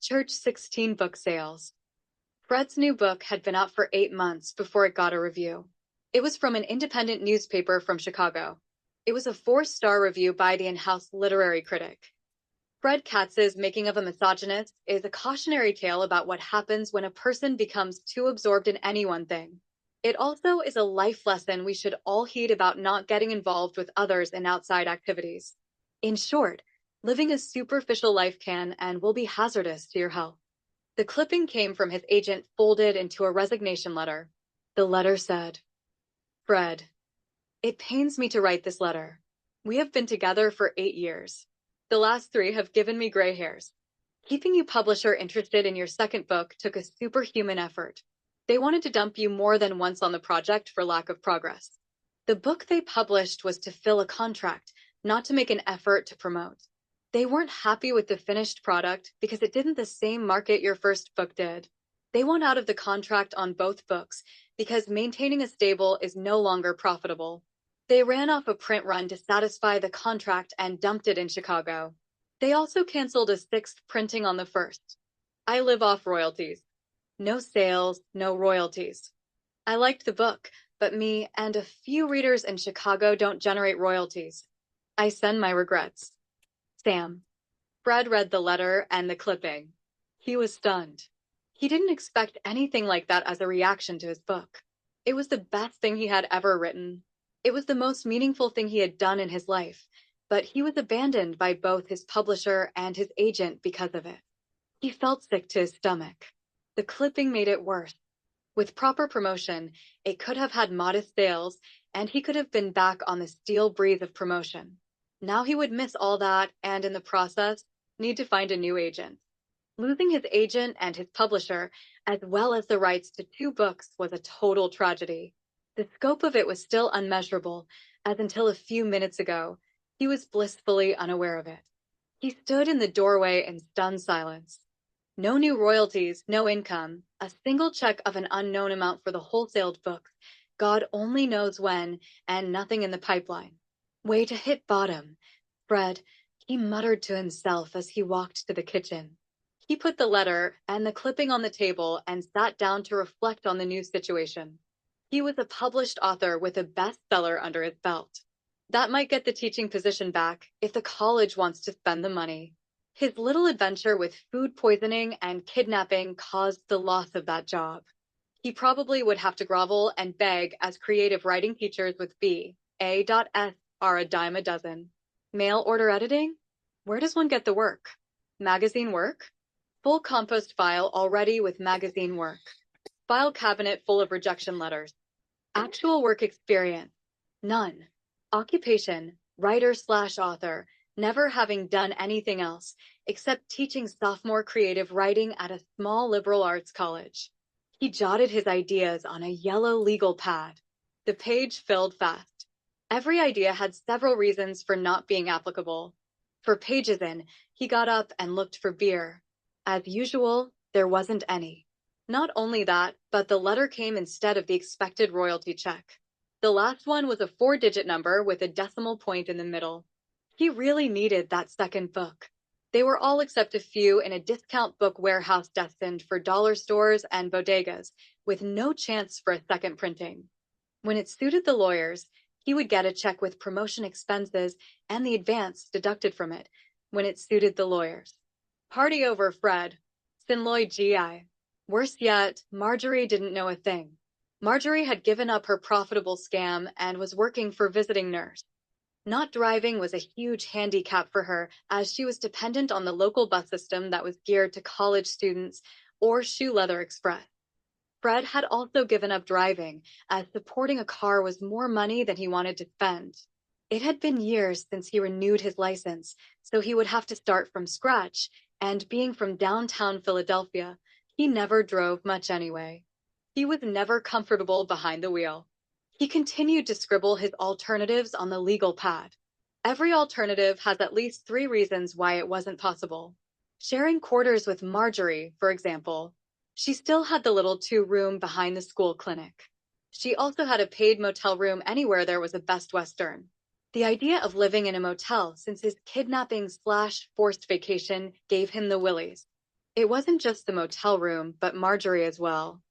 Church 16 book sales. Fred's new book had been out for 8 months before it got a review. It was from an independent newspaper from Chicago. It was a 4-star review by the in-house literary critic. Fred Katz's Making of a Misogynist is a cautionary tale about what happens when a person becomes too absorbed in any one thing. It also is a life lesson we should all heed about not getting involved with others in outside activities. In short, living a superficial life can and will be hazardous to your health. The clipping came from his agent folded into a resignation letter. The letter said, Fred, it pains me to write this letter. We have been together for 8 years. The last 3 have given me gray hairs. Keeping you publisher interested in your second book took a superhuman effort. They wanted to dump you more than once on the project for lack of progress. The book they published was to fill a contract, not to make an effort to promote. They weren't happy with the finished product because it didn't the same market your first book did. They want out of the contract on both books because maintaining a stable is no longer profitable. They ran off a print run to satisfy the contract and dumped it in Chicago. They also canceled a 6th printing on the first. I live off royalties. No sales, no royalties. I liked the book, but me and a few readers in Chicago don't generate royalties. I send my regrets. Sam. Fred read the letter and the clipping. He was stunned. He didn't expect anything like that as a reaction to his book. It was the best thing he had ever written. It was the most meaningful thing he had done in his life, but he was abandoned by both his publisher and his agent because of it. He felt sick to his stomach. The clipping made it worse. With proper promotion, it could have had modest sales, and he could have been back on the steel breeze of promotion. Now he would miss all that and, in the process, need to find a new agent. Losing his agent and his publisher, as well as the rights to 2 books, was a total tragedy. The scope of it was still unmeasurable, as until a few minutes ago, he was blissfully unaware of it. He stood in the doorway in stunned silence. No new royalties, no income, a single check of an unknown amount for the wholesaled books, God only knows when, and nothing in the pipeline. Way to hit bottom, Fred, he muttered to himself as he walked to the kitchen. He put the letter and the clipping on the table and sat down to reflect on the new situation. He was a published author with a bestseller under his belt. That might get the teaching position back if the college wants to spend the money. His little adventure with food poisoning and kidnapping caused the loss of that job. He probably would have to grovel and beg as creative writing teachers with A.S are a dime a dozen. Mail order editing? Where does one get the work? Magazine work? Full compost file already with magazine work. File cabinet full of rejection letters. Actual work experience? None. Occupation, writer/author, never having done anything else except teaching sophomore creative writing at a small liberal arts college. He jotted his ideas on a yellow legal pad. The page filled fast. Every idea had several reasons for not being applicable. For pages in, he got up and looked for beer. As usual, there wasn't any. Not only that, but the letter came instead of the expected royalty check. The last one was a 4-digit number with a decimal point in the middle. He really needed that second book. They were all except a few in a discount book warehouse destined for dollar stores and bodegas, with no chance for a second printing. When it suited the lawyers, he would get a check with promotion expenses and the advance deducted from it when it suited the lawyers. Party over, Fred. Sinloy GI. Worse yet, Marjorie didn't know a thing. Marjorie had given up her profitable scam and was working for visiting nurse. Not driving was a huge handicap for her as she was dependent on the local bus system that was geared to college students or Shoe Leather Express. Fred had also given up driving, as supporting a car was more money than he wanted to spend. It had been years since he renewed his license, so he would have to start from scratch, and being from downtown Philadelphia, he never drove much anyway. He was never comfortable behind the wheel. He continued to scribble his alternatives on the legal pad. Every alternative has at least 3 reasons why it wasn't possible. Sharing quarters with Marjorie, for example. She still had the little 2-room behind the school clinic. She also had a paid motel room anywhere there was a Best Western. The idea of living in a motel since his kidnapping/forced vacation gave him the willies. It wasn't just the motel room, but Marjorie as well.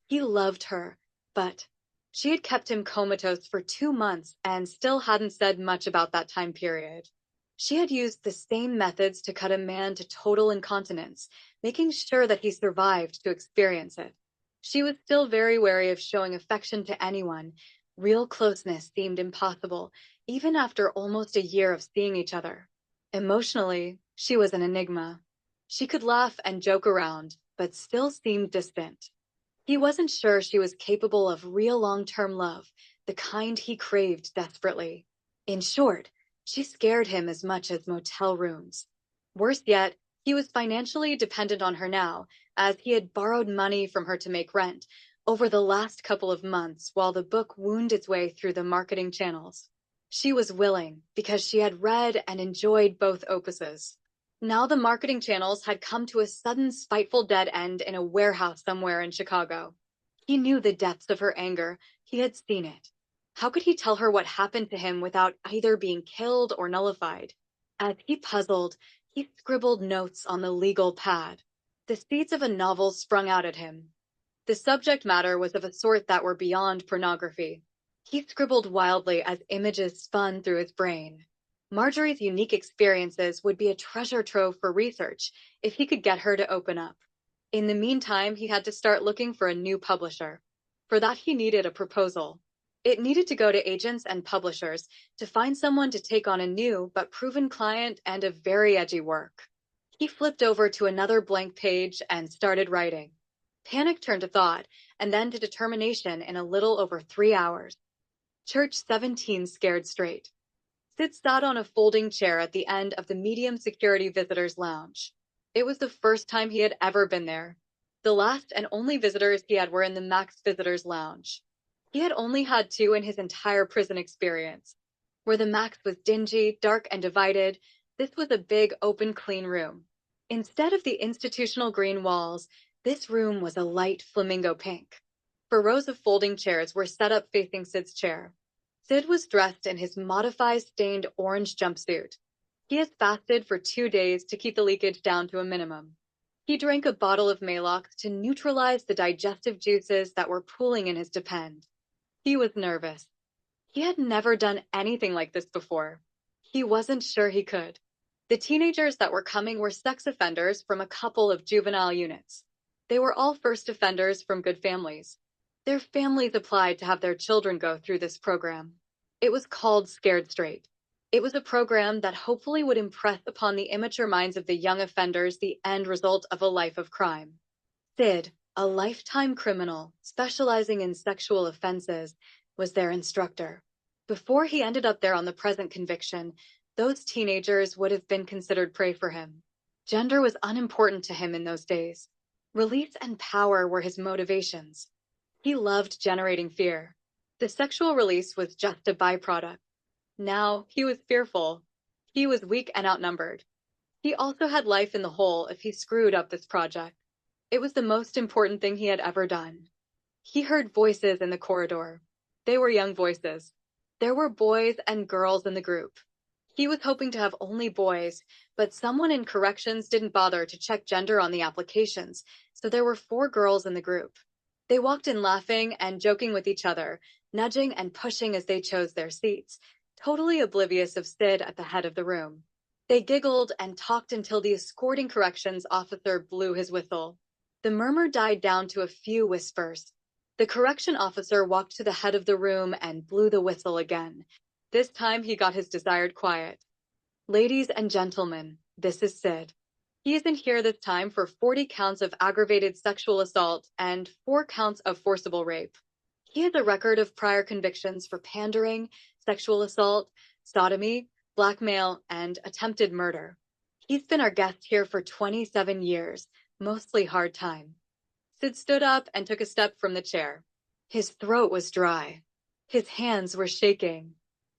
He loved her, but she had kept him comatose for 2 months and still hadn't said much about that time period. She had used the same methods to cut a man to total incontinence, making sure that he survived to experience it. She was still very wary of showing affection to anyone. Real closeness seemed impossible, even after almost a year of seeing each other. Emotionally, she was an enigma. She could laugh and joke around, but still seemed distant. He wasn't sure she was capable of real long-term love, the kind he craved desperately. In short, she scared him as much as motel rooms. Worse yet, he was financially dependent on her now, as he had borrowed money from her to make rent over the last couple of months while the book wound its way through the marketing channels. She was willing because she had read and enjoyed both opuses. Now the marketing channels had come to a sudden spiteful dead end in a warehouse somewhere in Chicago. He knew the depths of her anger. He had seen it. How could he tell her what happened to him without either being killed or nullified? As he puzzled, he scribbled notes on the legal pad. The seeds of a novel sprung out at him. The subject matter was of a sort that were beyond pornography. He scribbled wildly as images spun through his brain. Marjorie's unique experiences would be a treasure trove for research if he could get her to open up. In the meantime, he had to start looking for a new publisher. For that, he needed a proposal. It needed to go to agents and publishers to find someone to take on a new but proven client and a very edgy work. He flipped over to another blank page and started writing. Panic turned to thought, and then to determination in a little over 3 hours. Church 17 scared straight. Sid sat on a folding chair at the end of the medium security visitors lounge. It was the first time he had ever been there. The last and only visitors he had were in the Max Visitors Lounge. He had only had two in his entire prison experience. Where the Max was dingy, dark, and divided, this was a big, open, clean room. Instead of the institutional green walls, this room was a light flamingo pink. 4 rows of folding chairs were set up facing Sid's chair. Sid was dressed in his modified stained orange jumpsuit. He had fasted for 2 days to keep the leakage down to a minimum. He drank a bottle of Maalox to neutralize the digestive juices that were pooling in his depend. He was nervous. He had never done anything like this before. He wasn't sure he could. The teenagers that were coming were sex offenders from a couple of juvenile units. They were all first offenders from good families. Their families applied to have their children go through this program. It was called Scared Straight. It was a program that hopefully would impress upon the immature minds of the young offenders the end result of a life of crime. Sid, a lifetime criminal specializing in sexual offenses, was their instructor. Before he ended up there on the present conviction, those teenagers would have been considered prey for him. Gender was unimportant to him in those days. Release and power were his motivations. He loved generating fear. The sexual release was just a byproduct. Now he was fearful. He was weak and outnumbered. He also had life in the hole if he screwed up this project. It was the most important thing he had ever done. He heard voices in the corridor. They were young voices. There were boys and girls in the group. He was hoping to have only boys, but someone in corrections didn't bother to check gender on the applications, so there were 4 girls in the group. They walked in laughing and joking with each other, nudging and pushing as they chose their seats, totally oblivious of Sid at the head of the room. They giggled and talked until the escorting corrections officer blew his whistle. The murmur died down to a few whispers. The correction officer walked to the head of the room and blew the whistle again. This time he got his desired quiet. Ladies and gentlemen, this is Sid. He isn't here this time for 40 counts of aggravated sexual assault and 4 counts of forcible rape. He has a record of prior convictions for pandering, sexual assault, sodomy, blackmail, and attempted murder. He's been our guest here for 27 years, mostly hard time. Sid stood up and took a step from the chair. His throat was dry. His hands were shaking.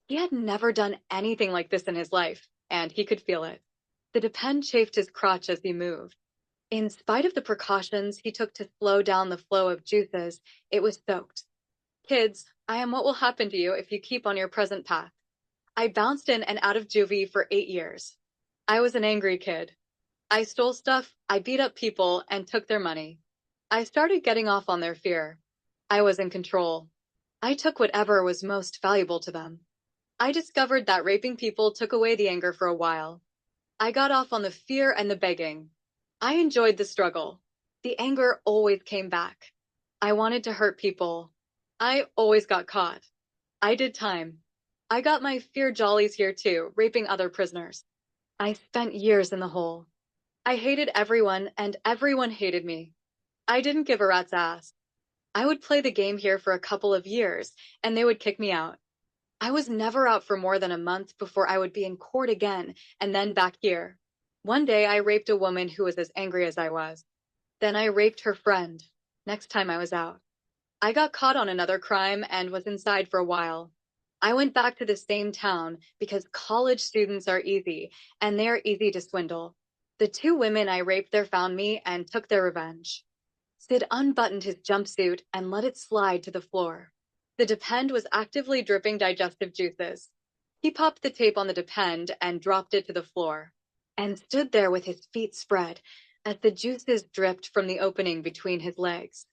He had never done anything like this in his life, and he could feel it. The depend chafed his crotch as he moved. In spite of the precautions he took to slow down the flow of juices, it was soaked. Kids, I am what will happen to you if you keep on your present path. I bounced in and out of juvie for 8 years. I was an angry kid. I stole stuff, I beat up people, and took their money. I started getting off on their fear. I was in control. I took whatever was most valuable to them. I discovered that raping people took away the anger for a while. I got off on the fear and the begging. I enjoyed the struggle. The anger always came back. I wanted to hurt people. I always got caught. I did time. I got my fear jollies here too, raping other prisoners. I spent years in the hole. I hated everyone, and everyone hated me. I didn't give a rat's ass. I would play the game here for a couple of years, and they would kick me out. I was never out for more than a month before I would be in court again, and then back here. One day I raped a woman who was as angry as I was. Then I raped her friend. Next time I was out. I got caught on another crime and was inside for a while. I went back to the same town because college students are easy, and they're easy to swindle. The two women I raped there found me and took their revenge. Sid unbuttoned his jumpsuit and let it slide to the floor. The Depend was actively dripping digestive juices. He popped the tape on the Depend and dropped it to the floor, and stood there with his feet spread as the juices dripped from the opening between his legs.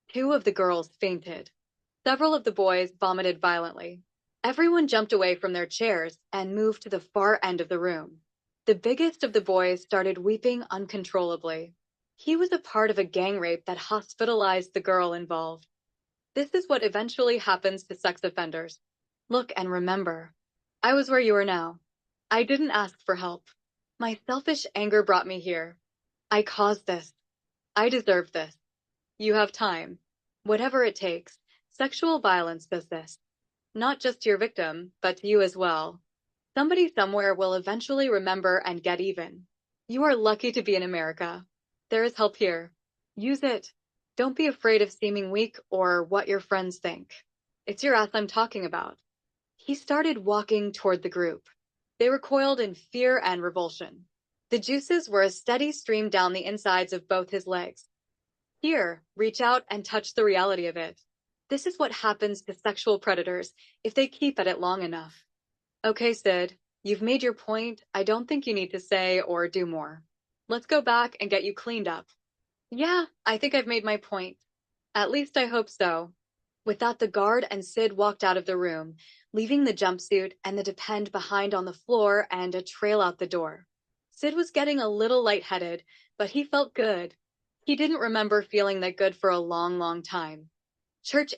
Two of the girls fainted. Several of the boys vomited violently. Everyone jumped away from their chairs and moved to the far end of the room. The biggest of the boys started weeping uncontrollably. He was a part of a gang rape that hospitalized the girl involved. This is what eventually happens to sex offenders. Look and remember, I was where you are now. I didn't ask for help. My selfish anger brought me here. I caused this. I deserve this. You have time. Whatever it takes. Sexual violence does this. Not just to your victim, but to you as well. Somebody somewhere will eventually remember and get even. You are lucky to be in America. There is help here. Use it. Don't be afraid of seeming weak or what your friends think. It's your ass I'm talking about. He started walking toward the group. They recoiled in fear and revulsion. The juices were a steady stream down the insides of both his legs. Here, reach out and touch the reality of it. This is what happens to sexual predators if they keep at it long enough. Okay, Sid, you've made your point. I don't think you need to say or do more. Let's go back and get you cleaned up. Yeah, I think I've made my point. At least I hope so. With that, the guard and Sid walked out of the room, leaving the jumpsuit and the Depend behind on the floor and a trail out the door. Sid was getting a little lightheaded, but he felt good. He didn't remember feeling that good for a long, long time. Church